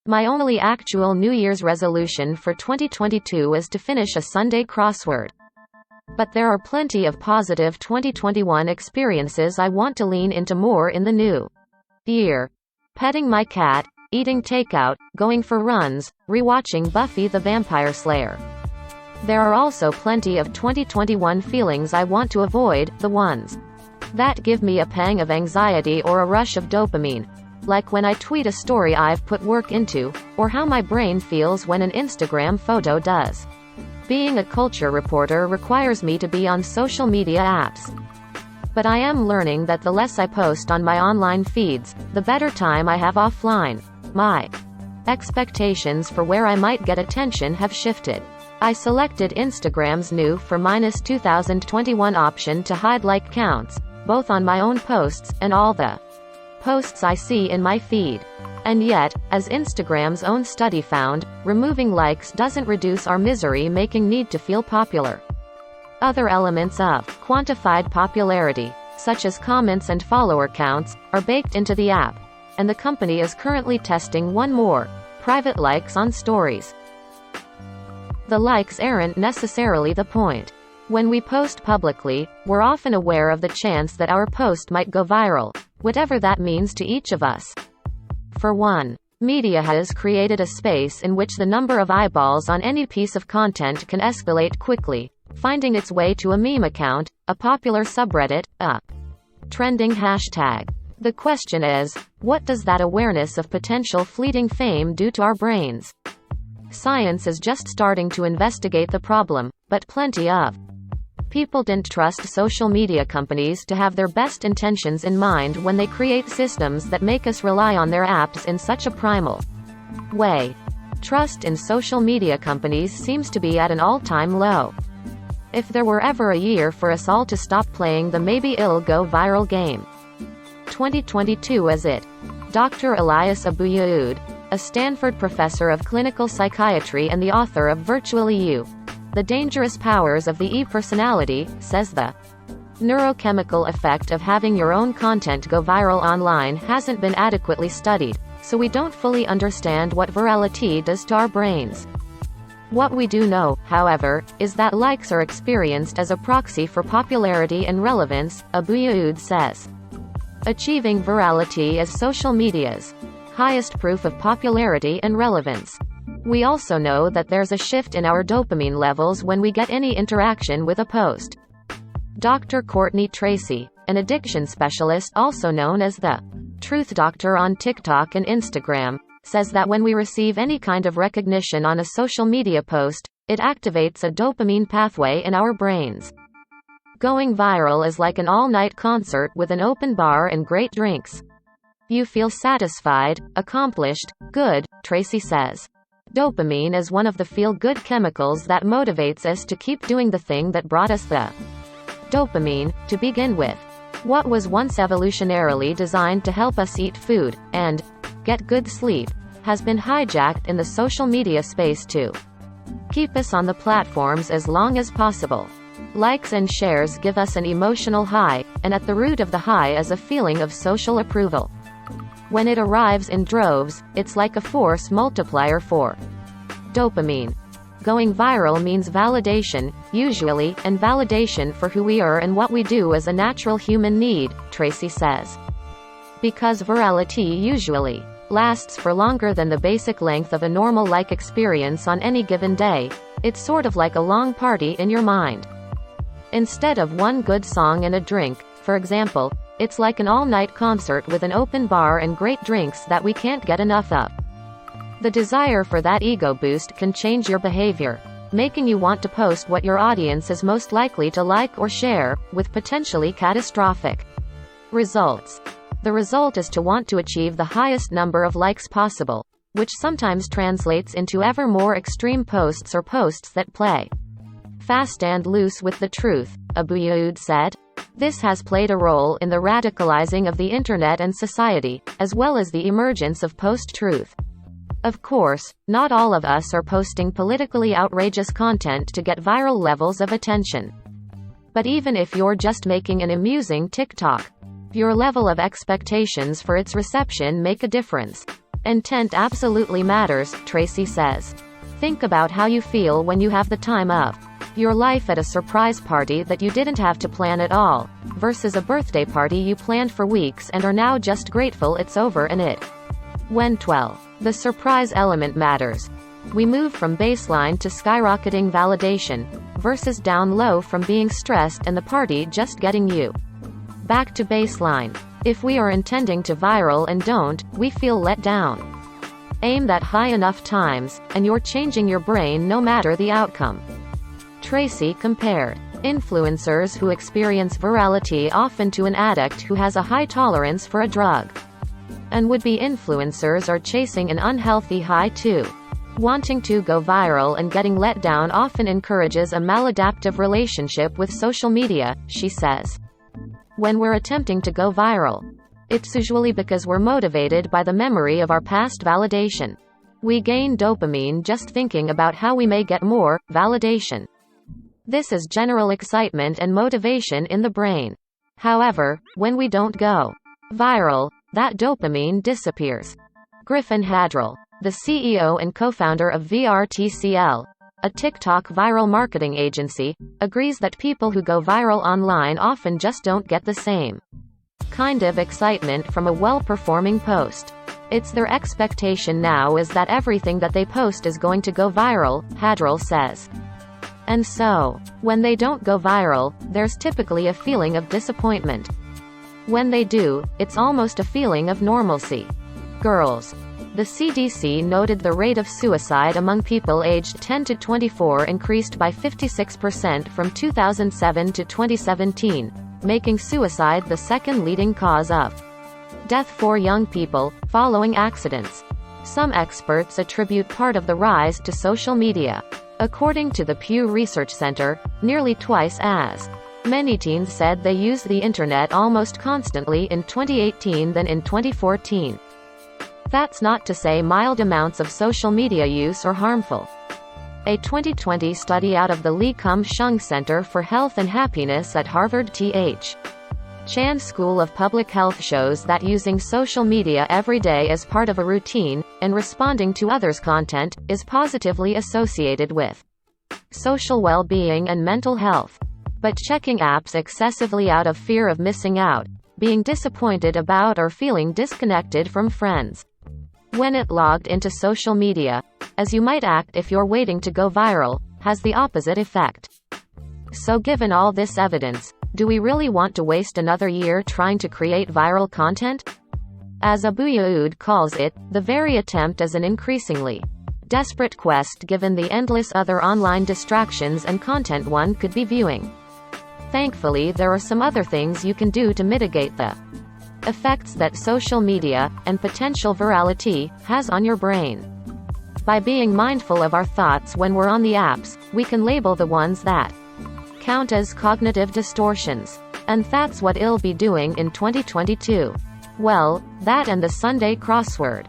My only actual New Year's resolution for 2022 is to finish a Sunday crossword. But there are plenty of positive 2021 experiences I want to lean into more in the new year. Petting my cat, eating takeout, going for runs, rewatching Buffy the Vampire Slayer. There are also plenty of 2021 feelings I want to avoid, the ones that give me a pang of anxiety or a rush of dopamine. Like when I tweet a story I've put work into, or how my brain feels when an Instagram photo does. Being a culture reporter requires me to be on social media apps. But I am learning that the less I post on my online feeds, the better time I have offline. My expectations for where I might get attention have shifted. I selected Instagram's new for -2021 option to hide like counts, both on my own posts, and all the posts I see in my feed. And yet, as Instagram's own study found, removing likes doesn't reduce our misery-making need to feel popular. Other elements of quantified popularity, such as comments and follower counts, are baked into the app, and the company is currently testing one more: private likes on stories. The likes aren't necessarily the point. When we post publicly, we're often aware of the chance that our post might go viral, whatever that means to each of us. For one, media has created a space in which the number of eyeballs on any piece of content can escalate quickly, finding its way to a meme account, a popular subreddit, a trending hashtag. The question is, what does that awareness of potential fleeting fame do to our brains? Science is just starting to investigate the problem, but plenty of people didn't trust social media companies to have their best intentions in mind when they create systems that make us rely on their apps in such a primal way. Trust in social media companies seems to be at an all-time low. If there were ever a year for us all to stop playing the maybe it'll go viral game, 2022 is it. Dr. Elias Abu-Yehoud, a Stanford professor of clinical psychiatry and the author of Virtually You, The Dangerous Powers of the E-Personality, says the neurochemical effect of having your own content go viral online hasn't been adequately studied, so we don't fully understand what virality does to our brains. What we do know, however, is that likes are experienced as a proxy for popularity and relevance, Abu-Yehoud says. Achieving virality is social media's highest proof of popularity and relevance. We also know that there's a shift in our dopamine levels when we get any interaction with a post. Dr. Courtney Tracy, an addiction specialist also known as the Truth Doctor on TikTok and Instagram, says that when we receive any kind of recognition on a social media post, it activates a dopamine pathway in our brains. Going viral is like an all-night concert with an open bar and great drinks. You feel satisfied, accomplished, good, Tracy says. Dopamine is one of the feel-good chemicals that motivates us to keep doing the thing that brought us the dopamine, to begin with. What was once evolutionarily designed to help us eat food, and get good sleep, has been hijacked in the social media space to keep us on the platforms as long as possible. Likes and shares give us an emotional high, and at the root of the high is a feeling of social approval. When it arrives in droves, it's like a force multiplier for dopamine. Going viral means validation, usually, and validation for who we are and what we do is a natural human need, Tracy says. Because virality usually lasts for longer than the basic length of a normal like experience on any given day, it's sort of like a long party in your mind. Instead of one good song and a drink, for example, it's like an all-night concert with an open bar and great drinks that we can't get enough of. The desire for that ego boost can change your behavior, making you want to post what your audience is most likely to like or share, with potentially catastrophic results. The result is to want to achieve the highest number of likes possible, which sometimes translates into ever more extreme posts or posts that play fast and loose with the truth, Abu-Yehoud said. This has played a role in the radicalizing of the internet and society, as well as the emergence of post-truth. Of course, not all of us are posting politically outrageous content to get viral levels of attention. But even if you're just making an amusing TikTok, your level of expectations for its reception make a difference. Intent absolutely matters, Tracy says. Think about how you feel when you have the time of your life at a surprise party that you didn't have to plan at all, versus a birthday party you planned for weeks and are now just grateful it's over and it went well. The surprise element matters. We move from baseline to skyrocketing validation, versus down low from being stressed and the party just getting you back to baseline. If we are intending to viral and don't, we feel let down. Aim that high enough times, and you're changing your brain no matter the outcome. Tracy compared influencers who experience virality often to an addict who has a high tolerance for a drug. And would-be influencers are chasing an unhealthy high too. Wanting to go viral and getting let down often encourages a maladaptive relationship with social media, she says. When we're attempting to go viral, it's usually because we're motivated by the memory of our past validation. We gain dopamine just thinking about how we may get more validation. This is general excitement and motivation in the brain. However, when we don't go viral, that dopamine disappears. Griffin Hadrell, the CEO and co-founder of VRTCL, a TikTok viral marketing agency, agrees that people who go viral online often just don't get the same kind of excitement from a well-performing post. It's their expectation now is that everything that they post is going to go viral, Hadrell says. And so, when they don't go viral, there's typically a feeling of disappointment. When they do, it's almost a feeling of normalcy. Girls. The CDC noted the rate of suicide among people aged 10 to 24 increased by 56% from 2007 to 2017, making suicide the second leading cause of death for young people, following accidents. Some experts attribute part of the rise to social media. According to the Pew Research Center, nearly twice as many teens said they used the internet almost constantly in 2018 than in 2014. That's not to say mild amounts of social media use are harmful. A 2020 study out of the Lee Kum-Shung Center for Health and Happiness at Harvard T.H. Chan School of Public Health shows that using social media every day as part of a routine, and responding to others' content, is positively associated with social well-being and mental health. But checking apps excessively out of fear of missing out, being disappointed about or feeling disconnected from friends when it logged into social media, as you might act if you're waiting to go viral, has the opposite effect. So given all this evidence, do we really want to waste another year trying to create viral content? As Abu Yaoud calls it, the very attempt is an increasingly desperate quest given the endless other online distractions and content one could be viewing. Thankfully, there are some other things you can do to mitigate the effects that social media, and potential virality, has on your brain. By being mindful of our thoughts when we're on the apps, we can label the ones that count as cognitive distortions. And that's what I'll be doing in 2022. Well, that and the Sunday crossword.